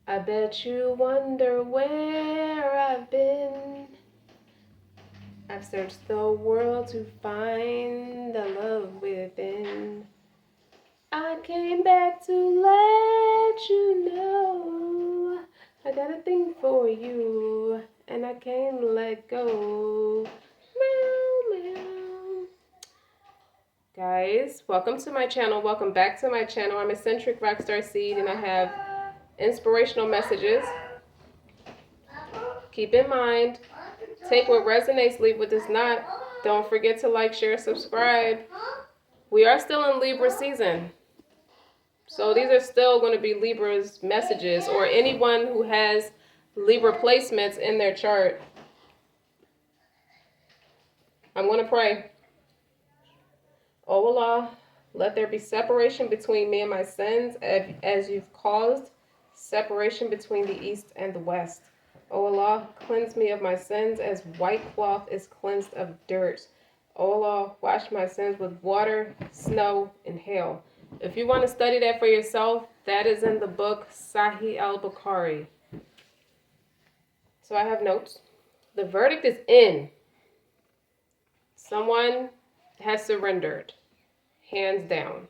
I bet you wonder where I've been. I've searched the world to find the love within. I came back to let you know I got a thing for you and I can't let go. Meow, meow. Guys, welcome to my channel. Welcome back to my channel. I'm Eccentric RockStar'Seed and I have inspirational messages. Keep in mind, take what resonates, leave what does not. Don't forget to like, share, subscribe. We are still in Libra season. So these are still going to be Libra's messages, or anyone who has Libra placements in their chart. I'm going to pray. Oh Allah, let there be separation between me and my sins as you've caused separation between the east and the west. O Allah, cleanse me of my sins as white cloth is cleansed of dirt. O Allah, wash my sins with water, snow, and hail. If you want to study that for yourself, that is in the book Sahih al-Bukhari. So I have notes. The verdict is in. Someone has surrendered, hands down.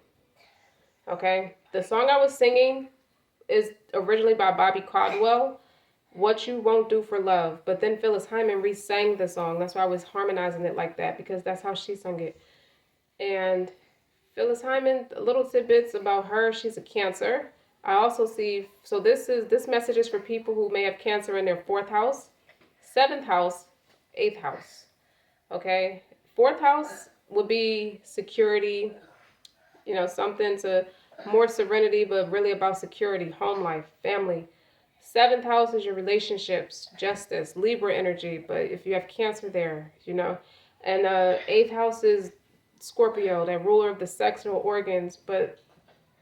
Okay? The song I was singing is originally by Bobby Caldwell, What You Won't Do for Love. But then Phyllis Hyman re-sang the song. That's why I was harmonizing it like that, because that's how she sung it. And Phyllis Hyman, little tidbits about her. She's a Cancer. I also see, so this message is for people who may have Cancer in their 4th house, 7th house, 8th house. Okay? 4th house would be security, something to more serenity, but really about security, home life, family. 7th house is your relationships, justice, Libra energy, but if you have Cancer there, And 8th house is Scorpio, that ruler of the sexual organs, but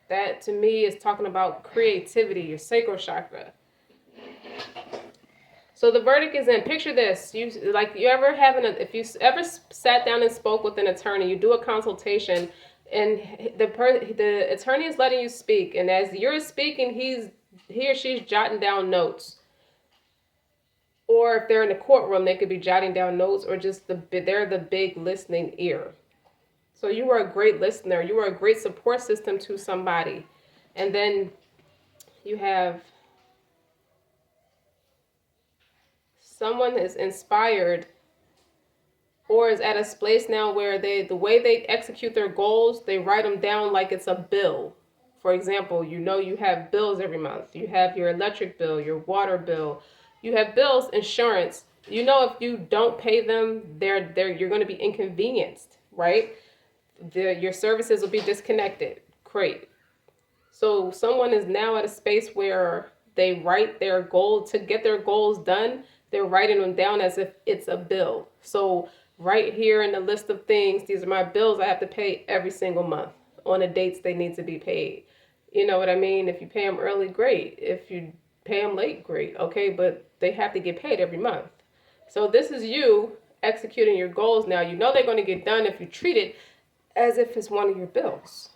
that to me is talking about creativity, your sacral chakra. So the verdict is in. Picture this: if you ever sat down and spoke with an attorney, you do a consultation, and the attorney is letting you speak, and as you're speaking, he or she's jotting down notes. Or if they're in the courtroom, they could be jotting down notes, or just they're the big listening ear. So you are a great listener. You are a great support system to somebody. And then you have someone is inspired or is at a place now where the way they execute their goals, they write them down like it's a bill. For example, you have bills every month. You have your electric bill, your water bill. You have bills, insurance. If you don't pay them, you're going to be inconvenienced, right? Your services will be disconnected. Great. So someone is now at a space where they write their goal to get their goals done. They're writing them down as if it's a bill. So right here in the list of things, these are my bills I have to pay every single month on the dates they need to be paid. You know what I mean? If you pay them early, great. If you pay them late, great. Okay, but they have to get paid every month. So this is you executing your goals now. They're going to get done if you treat it as if it's one of your bills.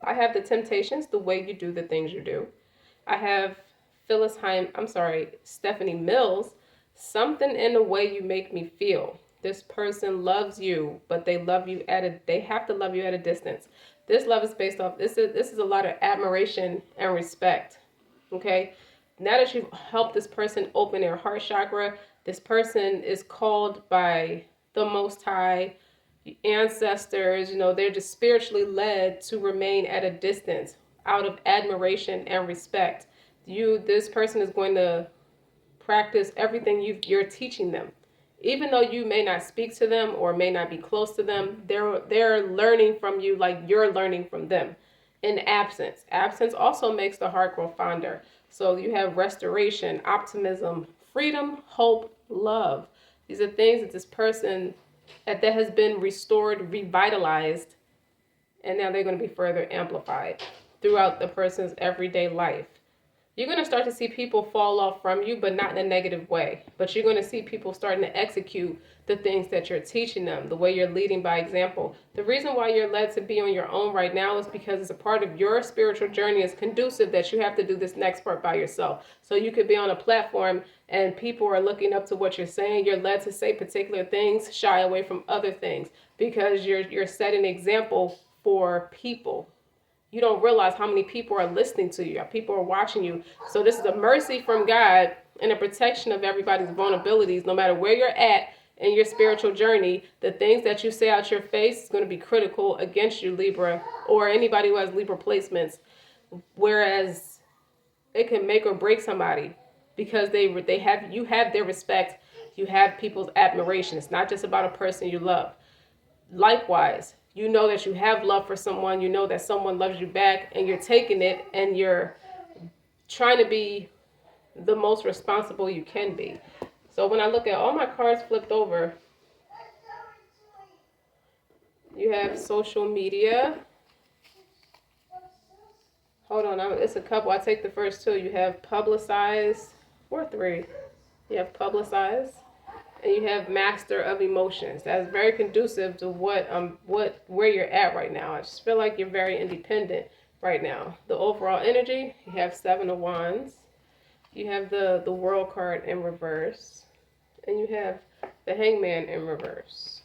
I have the Temptations, the way you do the things you do. I have Stephanie Mills, something in the way you make me feel. This person loves you, but they have to love you at a distance. This love is based off, this is a lot of admiration and respect. Okay? Now that you've helped this person open their heart chakra, this person is called by the Most High, ancestors, they're just spiritually led to remain at a distance out of admiration and respect. This person is going to practice everything you're teaching them. Even though you may not speak to them or may not be close to them, they're learning from you like you're learning from them. In absence. Absence also makes the heart grow fonder. So you have restoration, optimism, freedom, hope, love. These are things that this person that has been restored, revitalized, and now they're going to be further amplified throughout the person's everyday life. You're going to start to see people fall off from you, but not in a negative way. But you're going to see people starting to execute the things that you're teaching them, the way you're leading by example. The reason why you're led to be on your own right now is because it's a part of your spiritual journey is conducive that you have to do this next part by yourself. So you could be on a platform and people are looking up to what you're saying. You're led to say particular things, shy away from other things because you're setting an example for people. You don't realize how many people are listening to you, people are watching you. So this is a mercy from God and a protection of everybody's vulnerabilities, no matter where you're at in your spiritual journey. The things that you say out your face is going to be critical against you, Libra, or anybody who has Libra placements. Whereas it can make or break somebody because you have their respect, you have people's admiration. It's not just about a person you love. Likewise, you know that you have love for someone, you know that someone loves you back, and you're taking it and you're trying to be the most responsible you can be. So when I look at all my cards flipped over, you have social media. Hold on, it's a couple. I take the first two. You have publicize, or three. You have publicize. And you have master of emotions. That's very conducive to where you're at right now. I just feel like you're very independent right now. The overall energy, you have 7 of Wands. You have the World card in reverse. And you have the Hangman in reverse.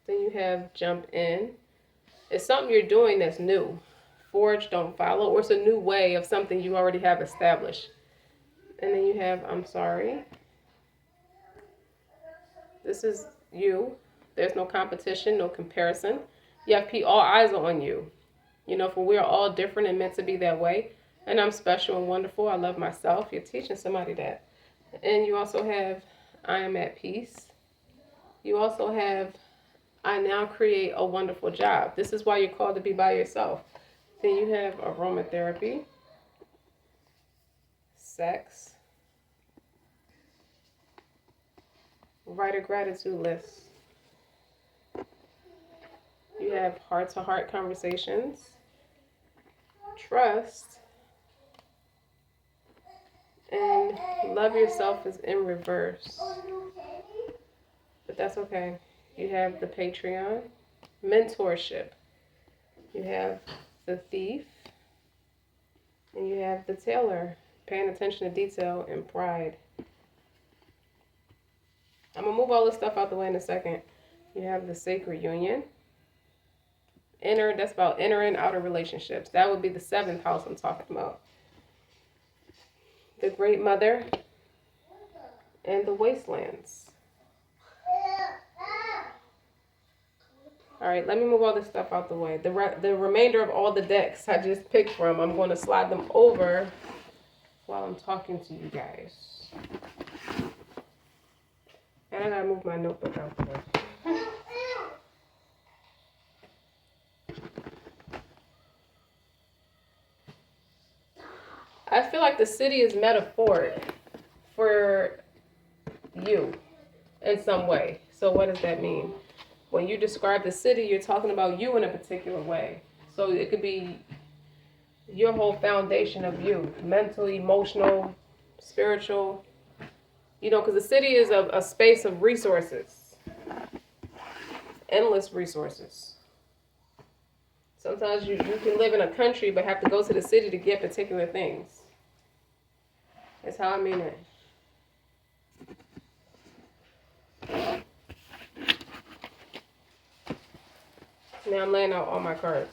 Then you have jump in. It's something you're doing that's new. Forge, don't follow. Or it's a new way of something you already have established. And then you have I'm sorry. This is you. There's no competition, no comparison. You have all eyes are on you. You know, for we're all different and meant to be that way. And I'm special and wonderful. I love myself. You're teaching somebody that. And you also have I am at peace. You also have I now create a wonderful job. This is why you're called to be by yourself. Then you have aromatherapy, sex, write a gratitude list. You have heart-to-heart conversations, trust, and love yourself is in reverse. But that's okay. You have the Patreon, mentorship. You have the thief, and you have the tailor, paying attention to detail and pride. I'm going to move all this stuff out the way in a second. You have the sacred union. That's about inner and outer relationships. That would be the 7th house I'm talking about. The great mother and the wastelands. All right, let me move all this stuff out the way. The remainder of all the decks I just picked from, I'm going to slide them over while I'm talking to you guys. And I gotta move my notebook out there. I feel like the city is metaphoric for you in some way. So what does that mean? When you describe the city, you're talking about you in a particular way. So it could be your whole foundation of you, mental, emotional, spiritual. You know, because the city is a space of resources, endless resources. Sometimes you can live in a country but have to go to the city to get particular things. That's how I mean it. Now I'm laying out all my cards.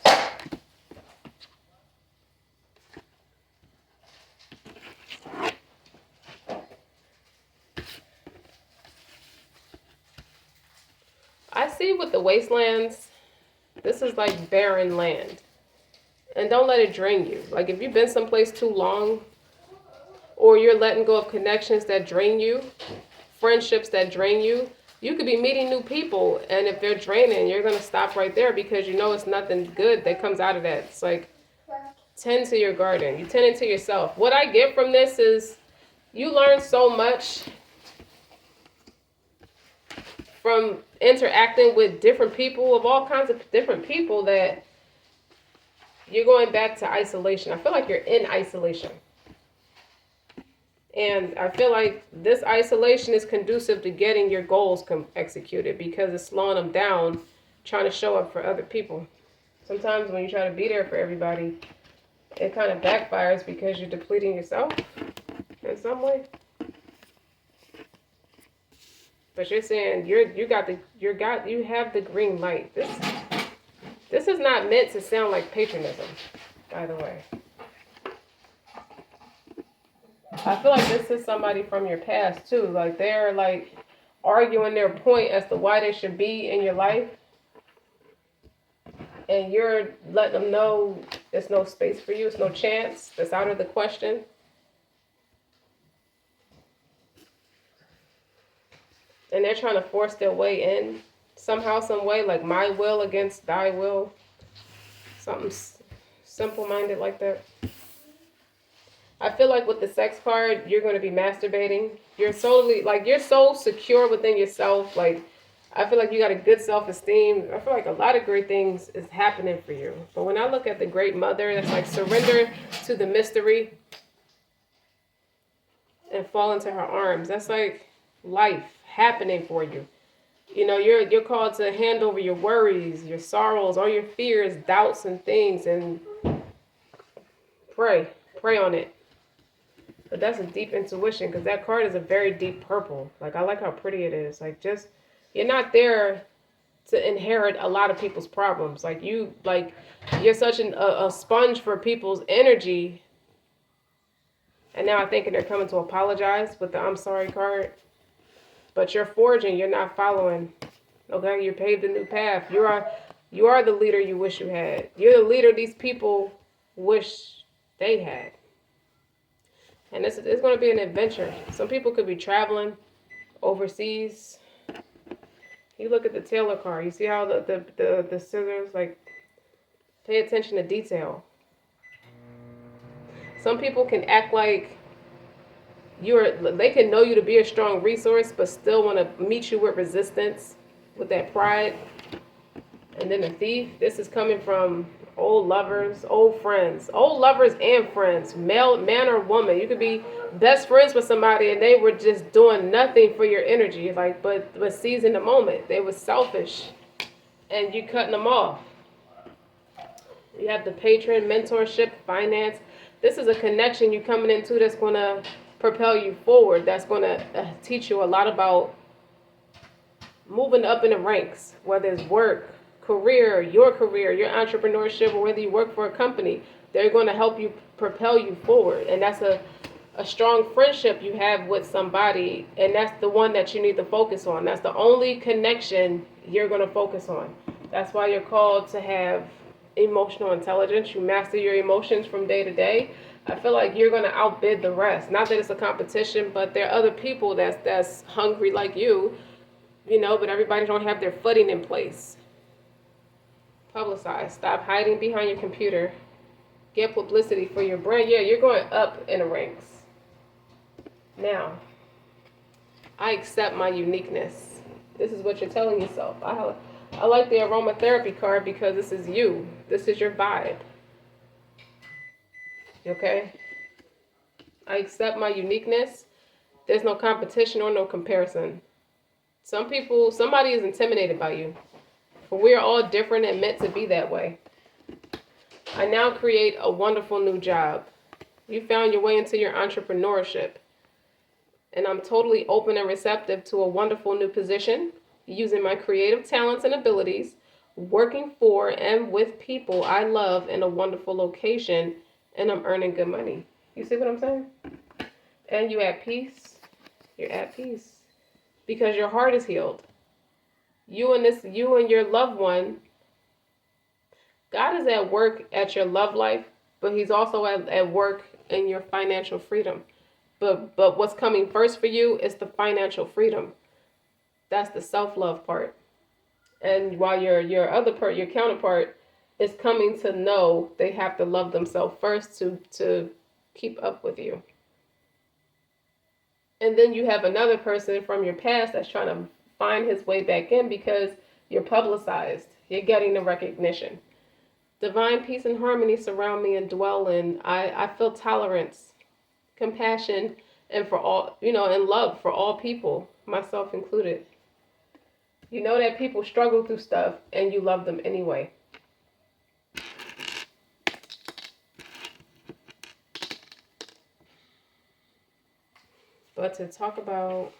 I see with the wastelands, this is like barren land. And don't let it drain you. Like if you've been someplace too long, or you're letting go of connections that drain you, friendships that drain you, you could be meeting new people, and if they're draining, you're going to stop right there because you know it's nothing good that comes out of that. It's like, tend to your garden. You tend to yourself. What I get from this is you learn so much from interacting with different people, of all kinds of different people, that you're going back to isolation. I feel like you're in isolation. And I feel like this isolation is conducive to getting your goals executed because it's slowing them down, trying to show up for other people. Sometimes when you try to be there for everybody, it kind of backfires because you're depleting yourself in some way. But you're saying you have the green light. This is not meant to sound like patronism, by the way. I feel like this is somebody from your past too. Like they're like arguing their point as to why they should be in your life. And you're letting them know there's no space for you, it's no chance, that's out of the question. And they're trying to force their way in somehow, some way, like my will against thy will. Something simple-minded like that. I feel like with the sex card, you're going to be masturbating. You're so secure within yourself. Like, I feel like you got a good self-esteem. I feel like a lot of great things is happening for you. But when I look at the Great Mother, that's like surrender to the mystery and fall into her arms. That's like life happening for you. You know, you're called to hand over your worries, your sorrows, all your fears, doubts, and things, and pray on it. But that's a deep intuition because that card is a very deep purple. Like, I like how pretty it is. Like, just, you're not there to inherit a lot of people's problems. Like, you're such a sponge for people's energy. And now I'm thinking they're coming to apologize with the I'm sorry card. But you're forging, you're not following. Okay, you paved a new path. You are the leader you wish you had. You're the leader these people wish they had. And it's going to be an adventure. Some people could be traveling overseas. You look at the Taylor card. You see how the scissors, like, pay attention to detail. Some people can act like they can know you to be a strong resource, but still want to meet you with resistance, with that pride. And then the thief, this is coming from old lovers, old friends, old lovers and friends, man or woman. You could be best friends with somebody and they were just doing nothing for your energy, like, but seizing the moment. They were selfish and you cutting them off. You have the patron, mentorship, finance. This is a connection you coming into that's going to propel you forward. That's going to teach you a lot about moving up in the ranks, whether it's work, career, your entrepreneurship, or whether you work for a company. They're going to help you propel you forward. And that's a strong friendship you have with somebody, and that's the one that you need to focus on. That's the only connection you're going to focus on. That's why you're called to have emotional intelligence. You master your emotions from day to day. I feel like you're going to outbid the rest. Not that it's a competition, but there are other people that's hungry like you, but everybody don't have their footing in place. Publicize. Stop hiding behind your computer. Get publicity for your brand. Yeah, you're going up in the ranks. Now, I accept my uniqueness. This is what you're telling yourself. I like the aromatherapy card because this is you. This is your vibe. Okay? I accept my uniqueness. There's no competition or no comparison. Somebody is intimidated by you. But we are all different and meant to be that way. I now create a wonderful new job. You found your way into your entrepreneurship. And I'm totally open and receptive to a wonderful new position, using my creative talents and abilities, working for and with people I love in a wonderful location, and I'm earning good money. You see what I'm saying? And you're at peace. You're at peace. Because your heart is healed. You and your loved one, God is at work at your love life, but he's also at work in your financial freedom. But what's coming first for you is the financial freedom. That's the self-love part. And while your counterpart is coming to know they have to love themselves first to keep up with you. And then you have another person from your past that's trying to find his way back in because you're publicized. You're getting the recognition. Divine peace and harmony surround me and dwell in. I feel tolerance, compassion, and for all, and love for all people, myself included. You know that people struggle through stuff and you love them anyway. But to talk about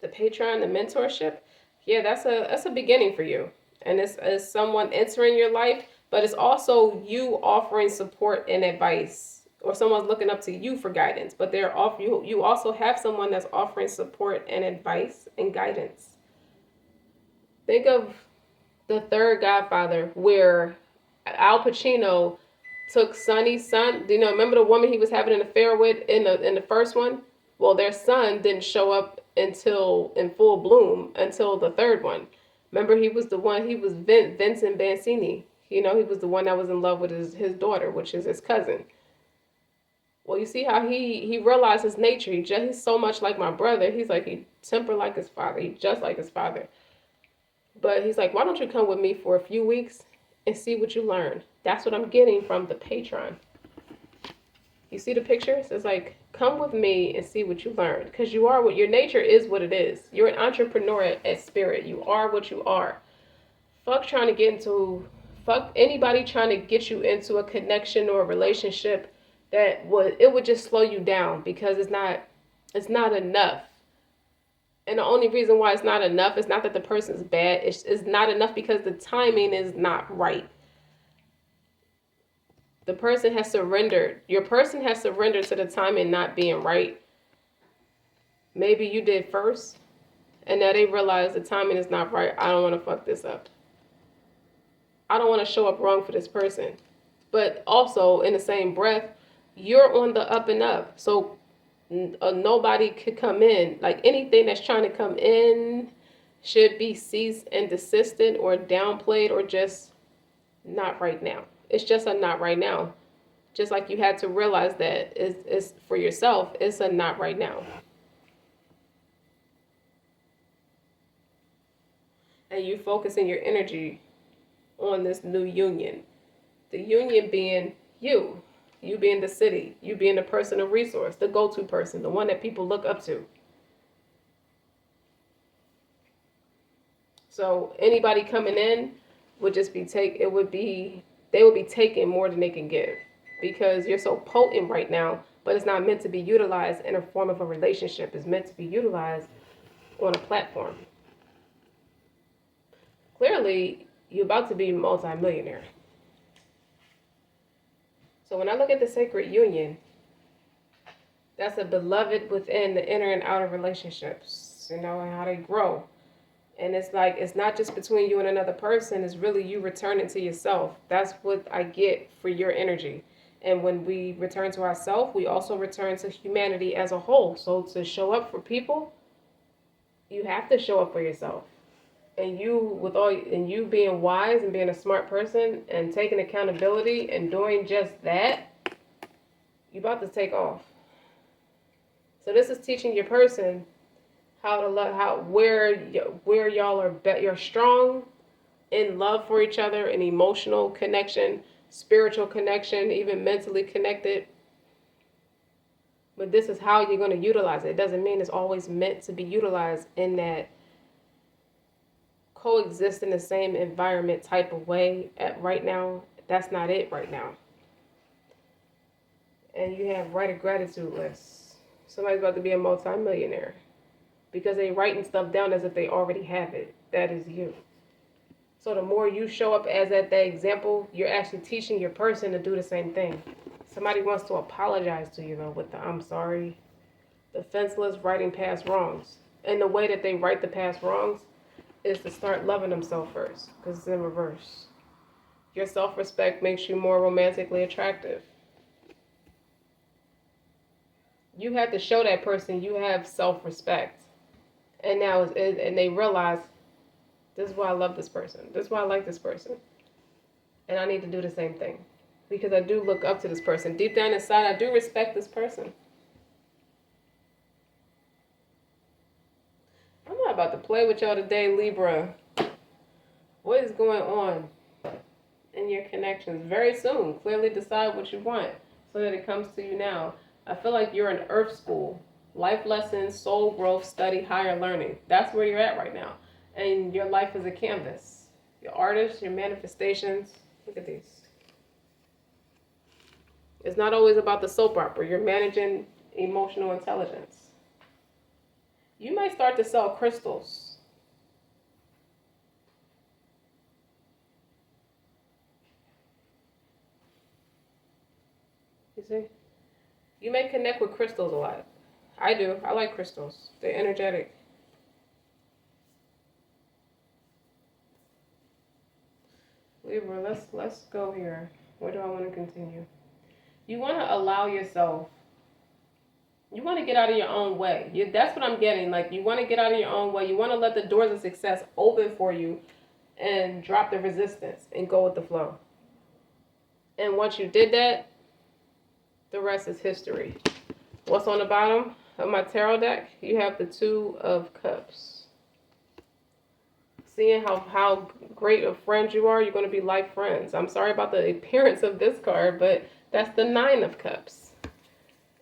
the Patreon, the mentorship, yeah, that's a beginning for you. And it's someone entering your life, but it's also you offering support and advice, or someone's looking up to you for guidance. But you also have someone that's offering support and advice and guidance. Think of the third Godfather, where Al Pacino took Sonny's son. Remember the woman he was having an affair with in the first one? Well, their son didn't show up until in full bloom until the third one. Remember, he was Vincent Bancini. He was the one that was in love with his daughter, which is his cousin. Well, you see how he realized his nature. He's so much like my brother. He's like, he temper like his father. He just like his father. But he's like, why don't you come with me for a few weeks and see what you learn? That's what I'm getting from the Patreon. You see the pictures? It's like, come with me and see what you learn. Because your nature is what it is. You're an entrepreneur at spirit. You are what you are. Fuck anybody trying to get you into a connection or a relationship that would just slow you down, because it's not enough. And the only reason why it's not enough is not that the person's bad. It's not enough because the timing is not right. The person has surrendered. Your person has surrendered to the timing not being right. Maybe you did first, and now they realize the timing is not right. I don't want to fuck this up. I don't want to show up wrong for this person. But also, in the same breath, you're on the up and up. So nobody could come in. Like, anything that's trying to come in should be ceased and desisted or downplayed, or just not right now. It's just a not right now. Just like you had to realize that it's for yourself, it's a not right now. And you focusing your energy on this new union. The union being you being the city, you being the person of resource, the go-to person, the one that people look up to. So anybody coming in would just they would be taking more than they can give, because you're so potent right now, but it's not meant to be utilized in a form of a relationship. It's meant to be utilized on a platform. Clearly, you're about to be multi-millionaire. So when I look at the sacred union, that's a beloved within the inner and outer relationships, and how they grow. And it's like, it's not just between you and another person, it's really you returning to yourself. That's what I get for your energy. And when we return to ourselves, we also return to humanity as a whole. So to show up for people, you have to show up for yourself. And you being wise and being a smart person and taking accountability and doing just that, you're about to take off. So this is teaching your person how to love, where y'all are you're strong in love for each other, in emotional connection, spiritual connection, even mentally connected. But this is how you're going to utilize it. It doesn't mean it's always meant to be utilized in that coexist in the same environment type of way right now. That's not it right now. And you have write a gratitude list. Somebody's about to be a multi-millionaire because they're writing stuff down as if they already have it. That is you. So the more you show up as that example, you're actually teaching your person to do the same thing. Somebody wants to apologize to you, though, with the I'm sorry. The fenceless writing past wrongs. And the way that they write the past wrongs is to start loving themselves first, because it's in reverse. Your self-respect makes you more romantically attractive. You have to show that person you have self-respect. And now and they realize, this is why I love this person. This is why I like this person. And I need to do the same thing. Because I do look up to this person. Deep down inside, I do respect this person. I'm not about to play with y'all today, Libra. What is going on in your connections? Very soon. Clearly decide what you want so that it comes to you now. I feel like you're in earth school. Life lessons, soul growth, study, higher learning. That's where you're at right now. And your life is a canvas. Your artists, your manifestations. Look at these. It's not always about the soap opera. You're managing emotional intelligence. You might start to sell crystals. You see? You may connect with crystals a lot. I do. I like crystals. They're energetic. Libra, let's go here. Where do I want to continue? You want to allow yourself. You want to get out of your own way. That's what I'm getting. Like, you want to get out of your own way. You want to let the doors of success open for you and drop the resistance and go with the flow. And once you did that, the rest is history. What's on the bottom of my tarot deck? You have the Two of Cups. Seeing how great of friends you are, you're going to be like friends. I'm sorry about the appearance of this card, but that's the Nine of Cups.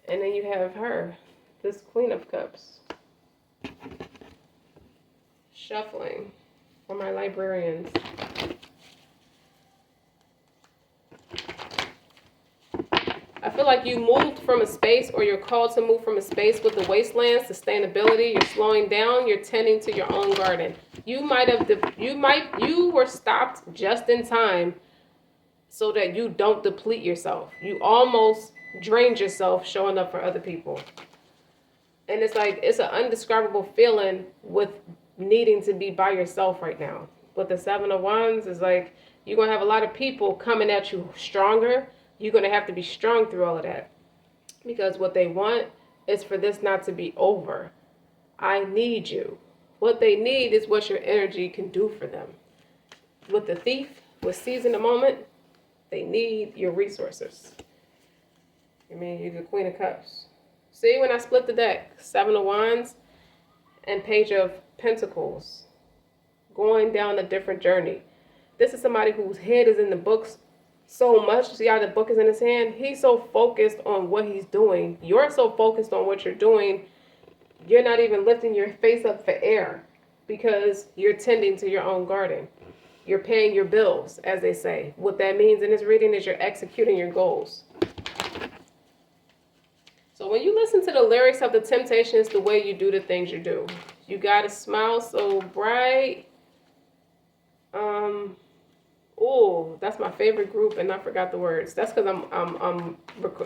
And then you have her, this Queen of Cups. Shuffling for my librarians. I feel like you moved from a space, or you're called to move from a space with the wasteland, sustainability. You're slowing down. You're tending to your own garden. You were stopped just in time so that you don't deplete yourself. You almost drained yourself showing up for other people. And it's like, it's an indescribable feeling with needing to be by yourself right now. But the Seven of Wands is like, you're going to have a lot of people coming at you stronger. You're going to have to be strong through all of that. Because what they want is for this not to be over. I need you. What they need is what your energy can do for them. With the Thief, with Seize in the Moment, they need your resources. I mean, you're the Queen of Cups. See, when I split the deck, Seven of Wands and Page of Pentacles, going down a different journey. This is somebody whose head is in the books so much. See how the book is in his hand? He's so focused on what he's doing. You're so focused on what you're doing, you're not even lifting your face up for air because you're tending to your own garden. You're paying your bills, as they say. What that means in this reading is you're executing your goals. So when you listen to the lyrics of The Temptations, the way you do the things you do. You gotta smile so bright. Oh, that's my favorite group, and I forgot the words. That's because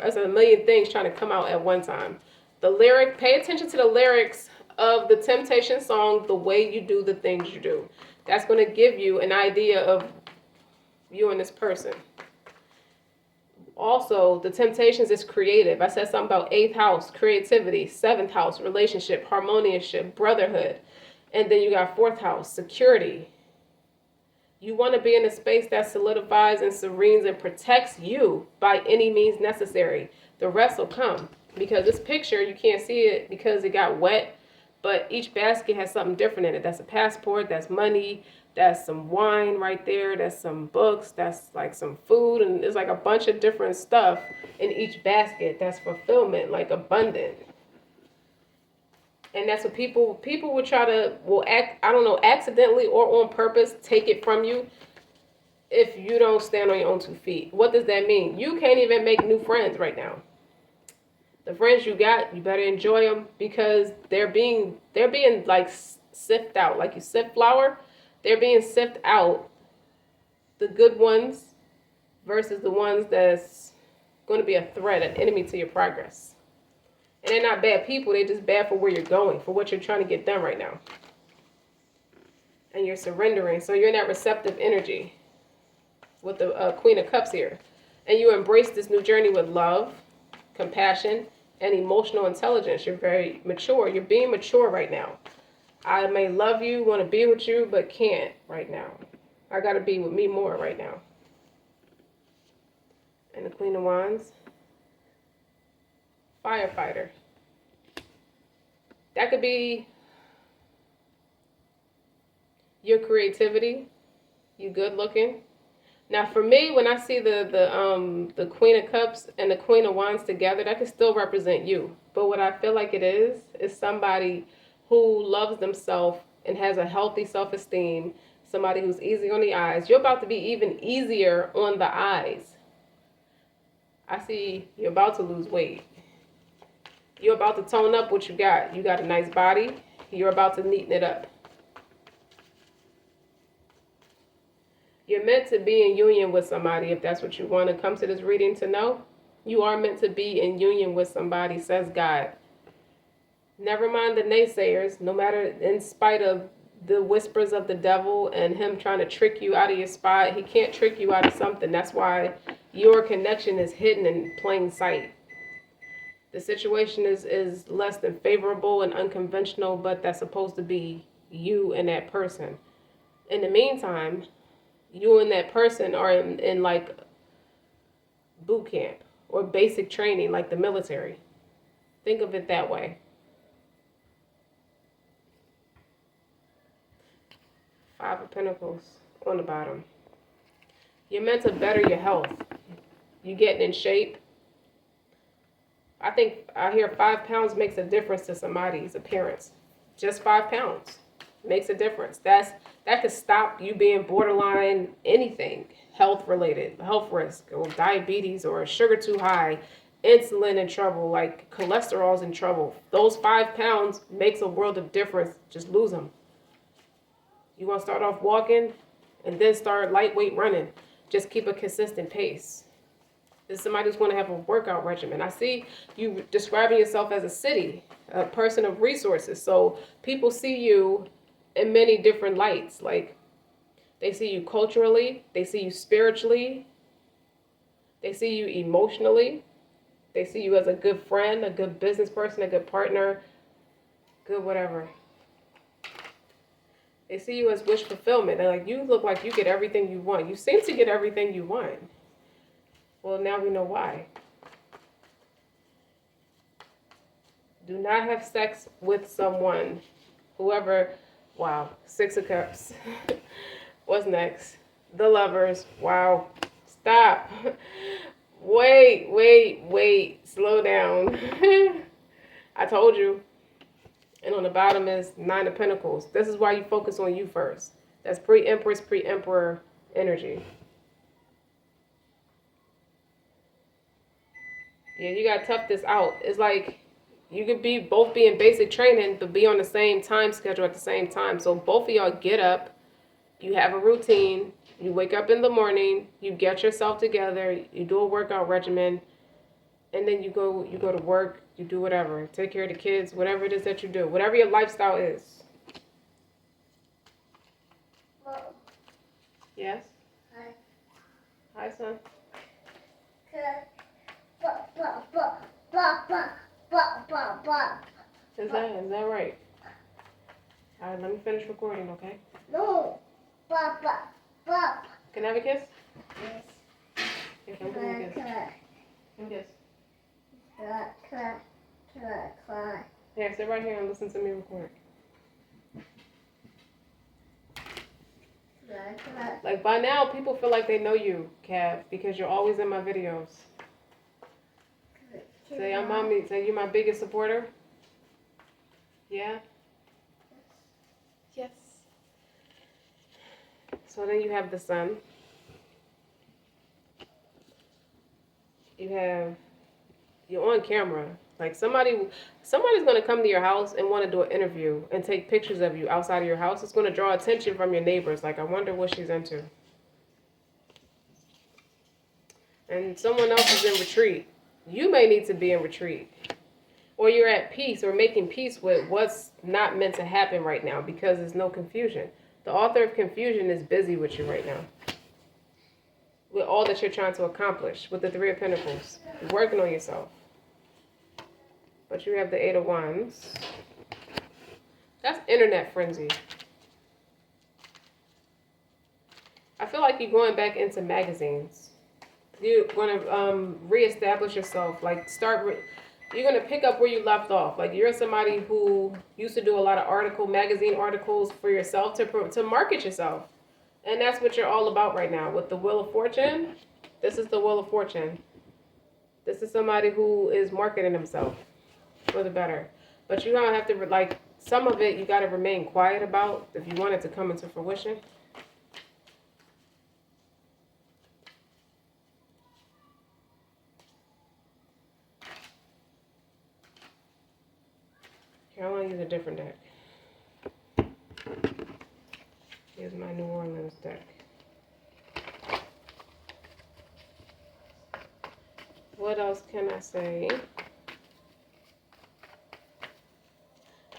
that's a million things trying to come out at one time. The lyric, pay attention to the lyrics of the Temptation song, The Way You Do the Things You Do. That's going to give you an idea of you and this person. Also, the Temptations is creative. I said something about 8th house, creativity, 7th house, relationship, harmoniousship, brotherhood. And then you got 4th house, security. You want to be in a space that solidifies and serenes and protects you by any means necessary. The rest will come. Because this picture, you can't see it because it got wet. But each basket has something different in it. That's a passport, that's money, that's some wine right there, that's some books, that's like some food. And there's like a bunch of different stuff in each basket. That's fulfillment, like abundant. And that's what people will try to, accidentally or on purpose take it from you if you don't stand on your own 2 feet. What does that mean? You can't even make new friends right now. The friends you got, you better enjoy them because they're being like sifted out. Like you sift flour, they're being sifted out. The good ones versus the ones that's going to be a threat, an enemy to your progress. And they're not bad people. They're just bad for where you're going, for what you're trying to get done right now. And you're surrendering. So you're in that receptive energy with the Queen of Cups here. And you embrace this new journey with love, compassion, and emotional intelligence. You're very mature. You're being mature right now. I may love you, want to be with you, but can't right now. I got to be with me more right now. And the Queen of Wands. Firefighter. That could be your creativity. You good looking. Now, for me, when I see the Queen of Cups and the Queen of Wands together, that can still represent you. But what I feel like it is somebody who loves themselves and has a healthy self-esteem, somebody who's easy on the eyes. You're about to be even easier on the eyes. I see you're about to lose weight. You're about to tone up what you got. You got a nice body. You're about to neaten it up. You're meant to be in union with somebody if that's what you want to come to this reading to know. You are meant to be in union with somebody, says God. Never mind the naysayers, no matter, in spite of the whispers of the devil and him trying to trick you out of your spot. He can't trick you out of something. That's why your connection is hidden in plain sight. The situation is less than favorable and unconventional, but that's supposed to be you and that person. In the meantime, you and that person are in like boot camp or basic training, like the military. Think of it that way. 5 of Pentacles on the bottom. You're meant to better your health. You getting in shape. I hear 5 pounds makes a difference to somebody's appearance. Just 5 pounds makes a difference. That could stop you being borderline anything health related, health risk, or diabetes, or sugar too high, insulin in trouble, like cholesterol's in trouble. Those 5 pounds makes a world of difference. Just lose them. You want to start off walking and then start lightweight running. Just keep a consistent pace. This is somebody who's going to have a workout regimen. I see you describing yourself as a city, a person of resources. So people see you in many different lights. Like they see you culturally, they see you spiritually, they see you emotionally, they see you as a good friend, a good business person, a good partner, good whatever. They see you as wish fulfillment. They're like, you look like you get everything you want. You seem to get everything you want. Well, now we know why. Do not have sex with someone, whoever, wow, 6 of Cups. What's next? The Lovers, wow. Stop. Wait, slow down. I told you. And on the bottom is 9 of Pentacles. This is why you focus on you first. That's pre-Empress, pre-Emperor energy. Yeah, you gotta tough this out. It's like you could both be in basic training, but be on the same time schedule at the same time. So both of y'all get up, you have a routine, you wake up in the morning, you get yourself together, you do a workout regimen, and then you go to work, you do whatever. Take care of the kids, whatever it is that you do. Whatever your lifestyle is. Mom. Yes? Hi. Hi, son. Is that right? All right, let me finish recording, okay? No. Can I have a kiss? Yes. Here, come give me a kiss. Give me a kiss. Here, sit right here and listen to me record. Like by now, people feel like they know you, Cav, because you're always in my videos. Say I'm mommy. Say you're my biggest supporter. Yeah. Yes. So then you have the Sun. You're on camera. Like somebody's gonna come to your house and want to do an interview and take pictures of you outside of your house. It's gonna draw attention from your neighbors. Like, I wonder what she's into. And someone else is in retreat. You may need to be in retreat. Or you're at peace or making peace with what's not meant to happen right now because there's no confusion. The author of confusion is busy with you right now. With all that you're trying to accomplish. With the 3 of Pentacles. You're working on yourself. But you have the 8 of Wands. That's internet frenzy. I feel like you're going back into magazines. You're going to reestablish yourself. Like, you're going to pick up where you left off. Like, you're somebody who used to do a lot of magazine articles for yourself to market yourself. And that's what you're all about right now. With the Wheel of Fortune, this is the Wheel of Fortune. This is somebody who is marketing himself for the better. But you don't have to, like, some of it you got to remain quiet about if you want it to come into fruition. Here, I want to use a different deck. Here's my New Orleans deck. What else can I say?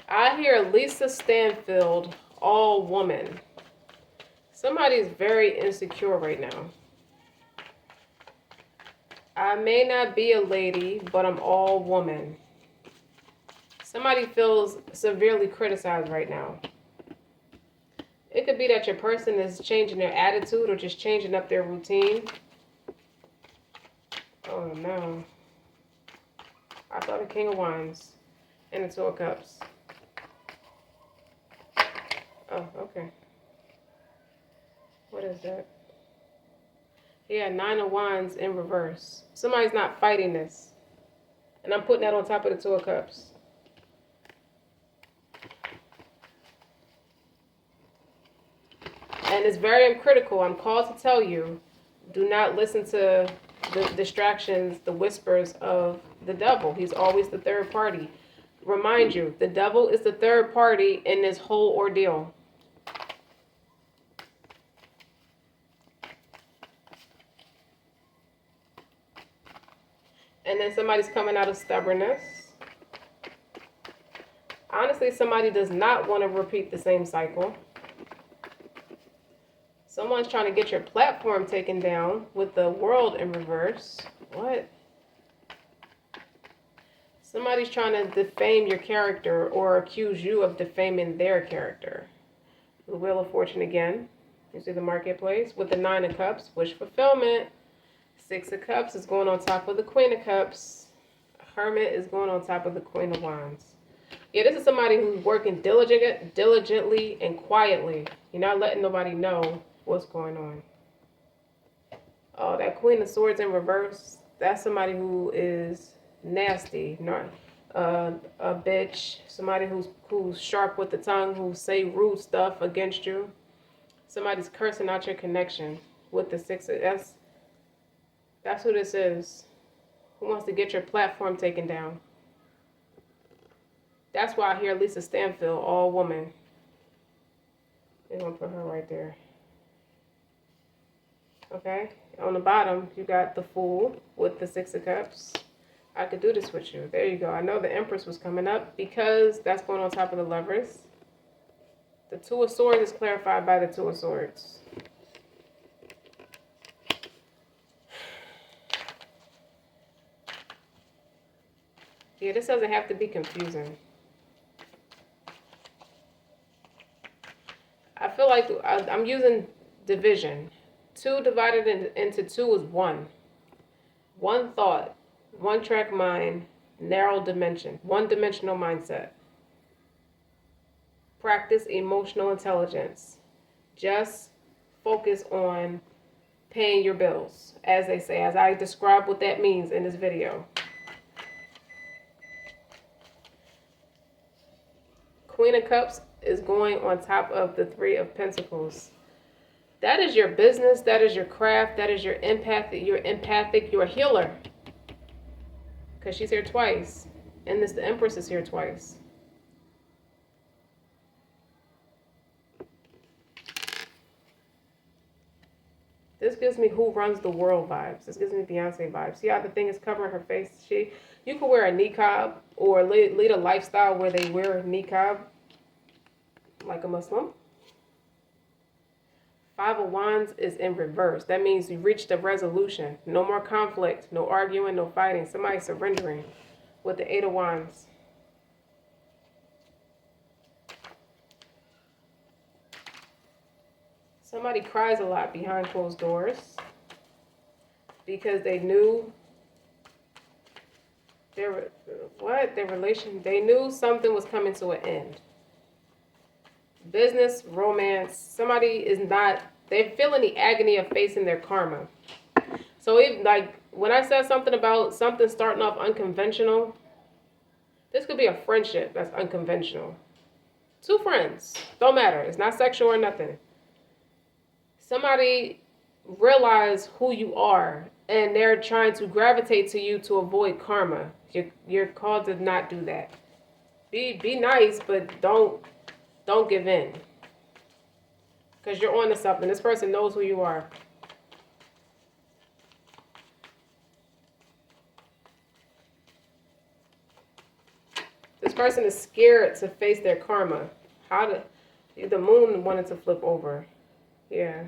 I hear Lisa Stanfield, all woman. Somebody's very insecure right now. I may not be a lady, but I'm all woman. Somebody feels severely criticized right now. It could be that your person is changing their attitude or just changing up their routine. Oh no. I thought the King of Wands and the Two of Cups. Oh, okay. What is that? Yeah, Nine of Wands in reverse. Somebody's not fighting this. And I'm putting that on top of the Two of Cups. And it's very critical. I'm called to tell you, do not listen to the distractions, the whispers of the devil. He's always the third party. Remind you, the devil is the third party in this whole ordeal. And then somebody's coming out of stubbornness. Honestly, somebody does not want to repeat the same cycle. Someone's trying to get your platform taken down with the World in reverse. What? Somebody's trying to defame your character or accuse you of defaming their character. The Wheel of Fortune again. You see the marketplace with the Nine of Cups, wish fulfillment. Six of Cups is going on top of the Queen of Cups. Hermit is going on top of the Queen of Wands. Yeah, this is somebody who's working diligently and quietly. You're not letting nobody know what's going on. Oh, that Queen of Swords in reverse. That's somebody who is nasty, not a bitch. Somebody who's sharp with the tongue, who say rude stuff against you. Somebody's cursing out your connection with the Six. That's who this is. Who wants to get your platform taken down? That's why I hear Lisa Stanfield, all woman. They're going to put her right there. Okay? On the bottom, you got the Fool with the Six of Cups. I could do this with you. There you go. I know the Empress was coming up because that's going on top of the Lovers. The Two of Swords is clarified by the Two of Swords. Yeah, this doesn't have to be confusing. I feel like I'm using division. 2 divided into 2 is 1. One thought, one track mind, narrow dimension, one-dimensional mindset. Practice emotional intelligence. Just focus on paying your bills, as they say, as I describe what that means in this video. Queen of Cups is going on top of the Three of Pentacles. That is your business. That is your craft. That is your empathic. You're empathic. You're a healer. Because she's here twice. And the Empress is here twice. This gives me Who Runs the World vibes. This gives me Beyonce vibes. See how the thing is covering her face? You could wear a niqab or lead a lifestyle where they wear a niqab like a Muslim. 5 of Wands is in reverse. That means you reached a resolution. No more conflict, no arguing, no fighting. Somebody surrendering with the 8 of Wands. Somebody cries a lot behind closed doors because they knew they knew something was coming to an end. Business, romance, somebody is not They're feeling the agony of facing their karma. So if, like, when I said something about something starting off unconventional, this could be a friendship that's unconventional. Two friends, don't matter. It's not sexual or nothing. Somebody realize who you are, and they're trying to gravitate to you to avoid karma. You're called to not do that. Be nice, but don't give in, because you're on to something. This person knows who you are. This person is scared to face their karma. The moon wanted to flip over. Yeah.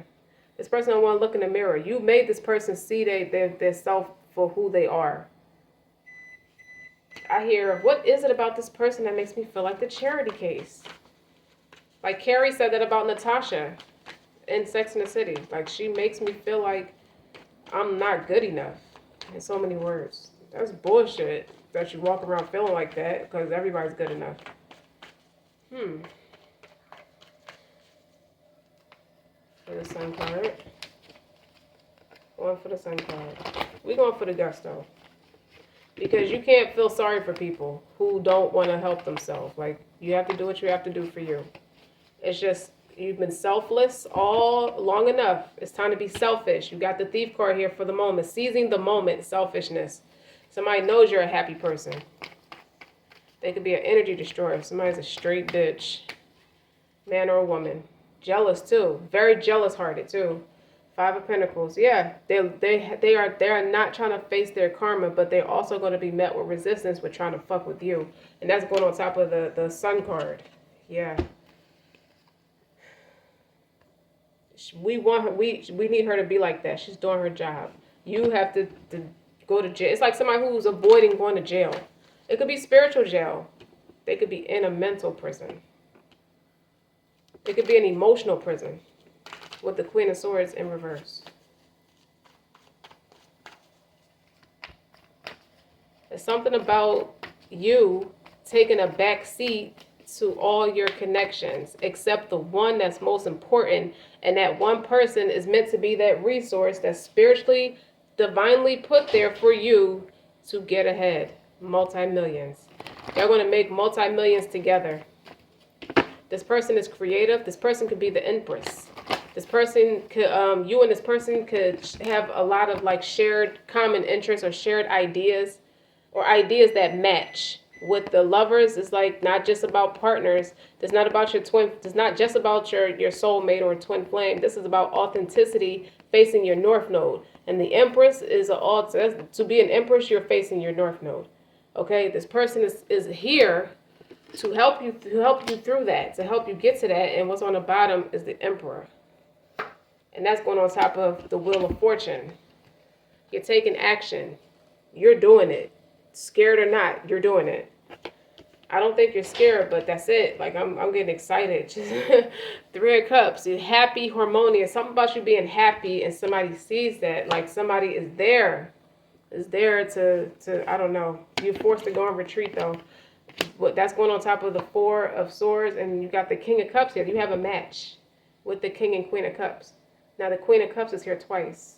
This person don't want to look in the mirror. You made this person see their self for who they are. I hear, what is it about this person that makes me feel like the Charity case? Like Carrie said that about Natasha in Sex and the City. Like, she makes me feel like I'm not good enough. In so many words. That's bullshit that you walk around feeling like that, because everybody's good enough. For the Sun card. Going for the Sun card. We're going for the gusto. Because you can't feel sorry for people who don't want to help themselves. Like, you have to do what you have to do for you. It's just, you've been selfless all long enough. It's time to be selfish. You got the Thief card here for the moment. Seizing the moment, selfishness. Somebody knows you're a happy person. They could be an energy destroyer. Somebody's a straight bitch. Man or a woman. Jealous too. Very jealous hearted too. Five of Pentacles. Yeah, they are not trying to face their karma, but they're also going to be met with resistance with trying to fuck with you. And that's going on top of the Sun card. Yeah. We want her, we need her to be like that. She's doing her job. You have to go to jail. It's like somebody who's avoiding going to jail. It could be spiritual jail. They could be in a mental prison. It could be an emotional prison with the Queen of Swords in reverse. There's something about you taking a back seat to all your connections, except the one that's most important, and that one person is meant to be that resource that's spiritually, divinely put there for you to get ahead. Multi-millions. They're going to make multi-millions together. This person is creative. This person could be the Empress. This person could, you and this person could have a lot of like shared common interests or shared ideas, or ideas that match. With the Lovers, it's like not just about partners. It's not about your twin. It's not just about your soulmate or twin flame. This is about authenticity facing your North Node. And the Empress is to be an Empress, you're facing your North Node. Okay, this person is here to help you through that, to help you get to that. And what's on the bottom is the Emperor. And that's going on top of the Wheel of Fortune. You're taking action. You're doing it. Scared or not, you're doing it. I don't think you're scared, but that's it. Like, I'm getting excited. Just Three of Cups. You're happy, harmonious. Something about you being happy, and somebody sees that. Like, somebody is there. Is there to I don't know. You're forced to go on retreat, though. But that's going on top of the Four of Swords, and you got the King of Cups here. You have a match with the King and Queen of Cups. Now, the Queen of Cups is here twice.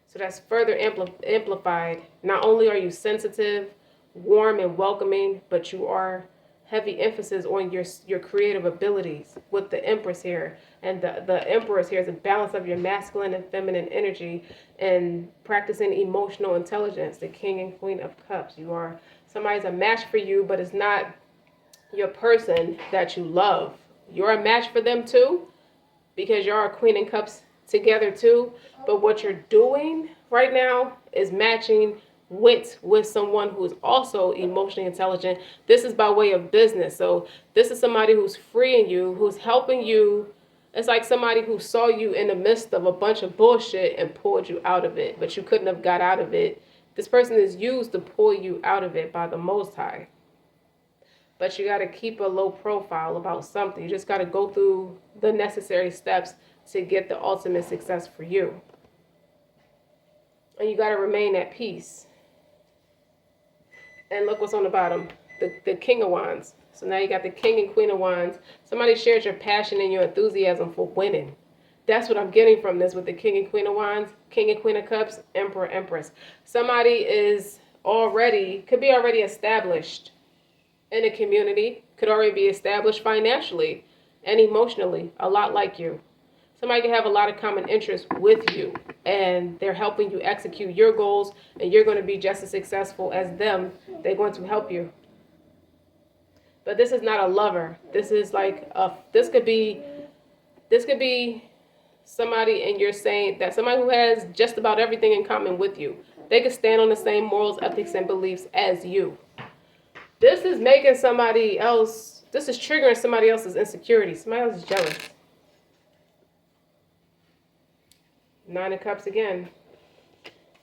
So that's further amplified. Not only are you sensitive, warm, and welcoming, but you are heavy emphasis on your creative abilities with the Empress here. And the Empress here is a balance of your masculine and feminine energy and practicing emotional intelligence, the King and Queen of Cups. Somebody's a match for you, but it's not your person that you love. You're a match for them too, because you're a Queen and Cups together too, but what you're doing right now is matching with someone who is also emotionally intelligent. This is by way of business. So this is somebody who's freeing you, who's helping you. It's like somebody who saw you in the midst of a bunch of bullshit and pulled you out of it, but you couldn't have got out of it. This person is used to pull you out of it by the Most High. But you got to keep a low profile about something. You just got to go through the necessary steps to get the ultimate success for you. And you got to remain at peace. And look what's on the bottom. The King of Wands. So now you got the King and Queen of Wands. Somebody shared your passion and your enthusiasm for winning. That's what I'm getting from this with the King and Queen of Wands, King and Queen of Cups, Emperor, Empress. Somebody is could be already established in a community, could already be established financially and emotionally, a lot like you. Somebody can have a lot of common interests with you, and they're helping you execute your goals, and you're going to be just as successful as them. They're going to help you. But this is not a lover. This is like this could be somebody, and you're saying that somebody who has just about everything in common with you. They could stand on the same morals, ethics, and beliefs as you. This is making somebody else, this is triggering somebody else's insecurity. Somebody else is jealous. Nine of Cups again.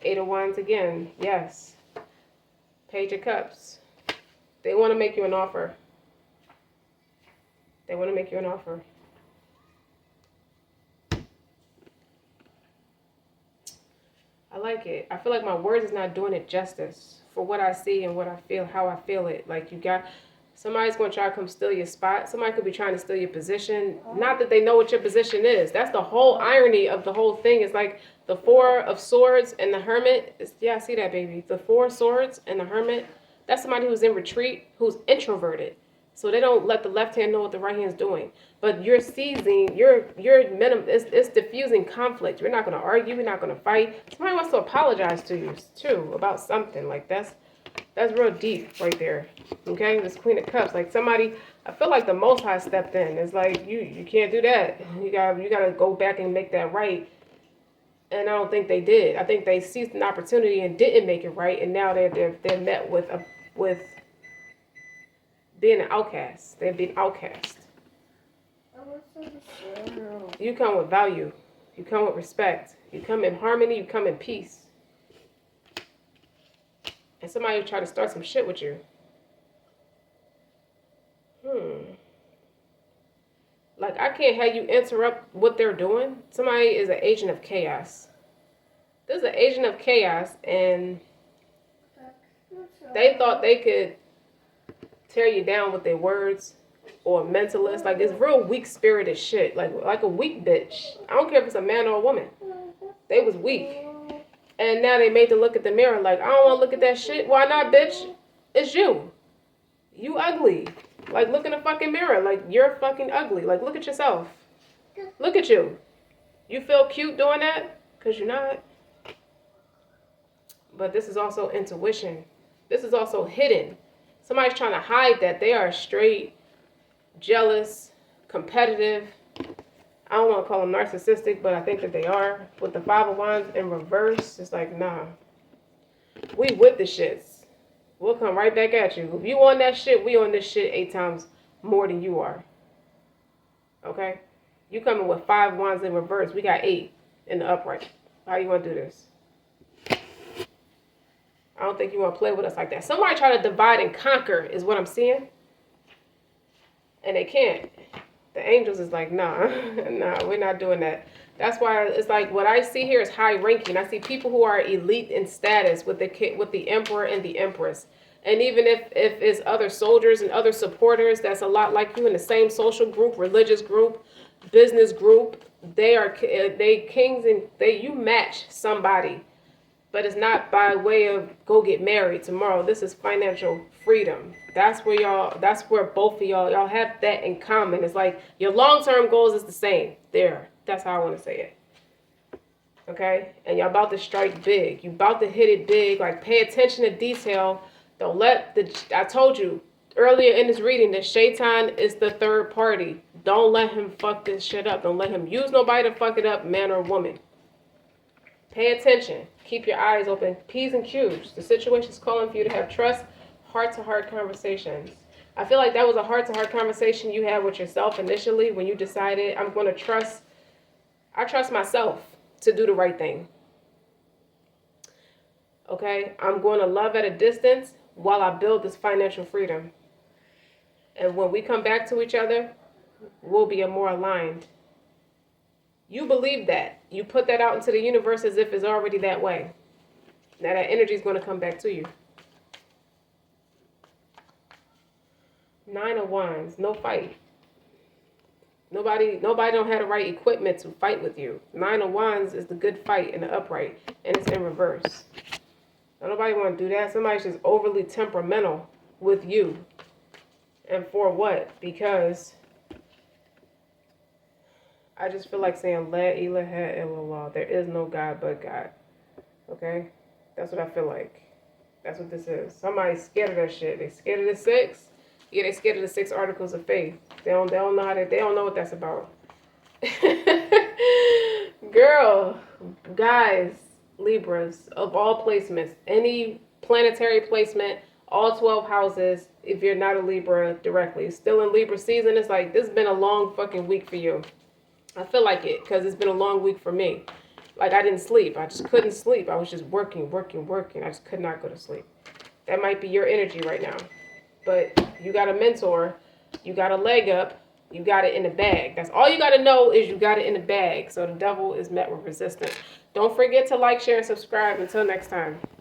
Eight of Wands again. Yes. Page of Cups. They want to make you an offer. They want to make you an offer. I like it. I feel like my words is not doing it justice for what I see and what I feel, how I feel it. Like somebody's going to try to come steal your spot. Somebody could be trying to steal your position. Not that they know what your position is. That's the whole irony of the whole thing. It's like the Four of Swords and the Hermit. Yeah, I see that, baby. The Four of Swords and the Hermit. That's somebody who's in retreat, who's introverted. So they don't let the left hand know what the right hand's doing. But you're seizing, it's diffusing conflict. You're not going to argue. You're not going to fight. Somebody wants to apologize to you, too, about something. Like, that's real deep right there. Okay? This Queen of Cups. Like, somebody, I feel like the Most High stepped in. It's like, you can't do that. You got to go back and make that right. And I don't think they did. I think they seized an opportunity and didn't make it right. And now they're met with being an outcast. They've been outcast. You come with value. You come with respect. You come in harmony. You come in peace. And somebody will try to start some shit with you. Like, I can't have you interrupt what they're doing. Somebody is an agent of chaos. This is an agent of chaos, and they thought they could tear you down with their words, or mentalist. Like, it's real weak-spirited shit. Like a weak bitch. I don't care if it's a man or a woman. They was weak. And now they made them look at the mirror like, I don't want to look at that shit. Why not, bitch? It's you. You ugly. Like, look in the fucking mirror. Like, you're fucking ugly. Like, look at yourself. Look at you. You feel cute doing that? Because you're not. But this is also intuition. This is also hidden. Somebody's trying to hide that. They are straight, jealous, competitive. I don't want to call them narcissistic, but I think that they are. With the Five of Wands in reverse, it's like, nah. We with the shits. We'll come right back at you. If you on that shit, we on this shit 8 times more than you are. Okay? You coming with 5 wands in reverse. We got 8 in the upright. How you want to do this? I don't think you want to play with us like that. Somebody try to divide and conquer is what I'm seeing. And they can't. The angels is like, nah, nah, we're not doing that. That's why it's like what I see here is high ranking. I see people who are elite in status with the emperor and the empress. And even if it's other soldiers and other supporters that's a lot like you in the same social group, religious group, business group, they kings and you match somebody. But it's not by way of go get married tomorrow. This is financial freedom. That's where both of y'all have that in common. It's like your long-term goals is the same. There. That's how I want to say it. Okay? And y'all about to strike big. You about to hit it big. Like, pay attention to detail. Don't let I told you earlier in this reading that Shaitan is the third party. Don't let him fuck this shit up. Don't let him use nobody to fuck it up, man or woman. Pay attention. Keep your eyes open. P's and Q's. The situation's calling for you to have trust, heart-to-heart conversations. I feel like that was a heart-to-heart conversation you had with yourself initially when you decided, I trust myself to do the right thing. Okay? I'm going to love at a distance while I build this financial freedom. And when we come back to each other, we'll be more aligned. You believe that. You put that out into the universe as if it's already that way. Now that energy is going to come back to you. 9 of Wands. No fight. Nobody don't have the right equipment to fight with you. Nine of Wands is the good fight in the upright, and it's in reverse. Nobody want to do that. Somebody's just overly temperamental with you. And for what? Because I just feel like saying, La ilaha illallah. There is no God but God. Okay? That's what I feel like. That's what this is. Somebody's scared of that shit. They scared of the six. Yeah, they scared of the 6 articles of faith. They don't know how they don't know what that's about. Girl, guys, Libras, of all placements, any planetary placement, all 12 houses, if you're not a Libra directly, still in Libra season, it's like, this has been a long fucking week for you. I feel like it, because it's been a long week for me. Like, I didn't sleep. I just couldn't sleep. I was just working. I just could not go to sleep. That might be your energy right now. But you got a mentor. You got a leg up. You got it in the bag. That's all you got to know is you got it in the bag. So the devil is met with resistance. Don't forget to like, share, and subscribe. Until next time.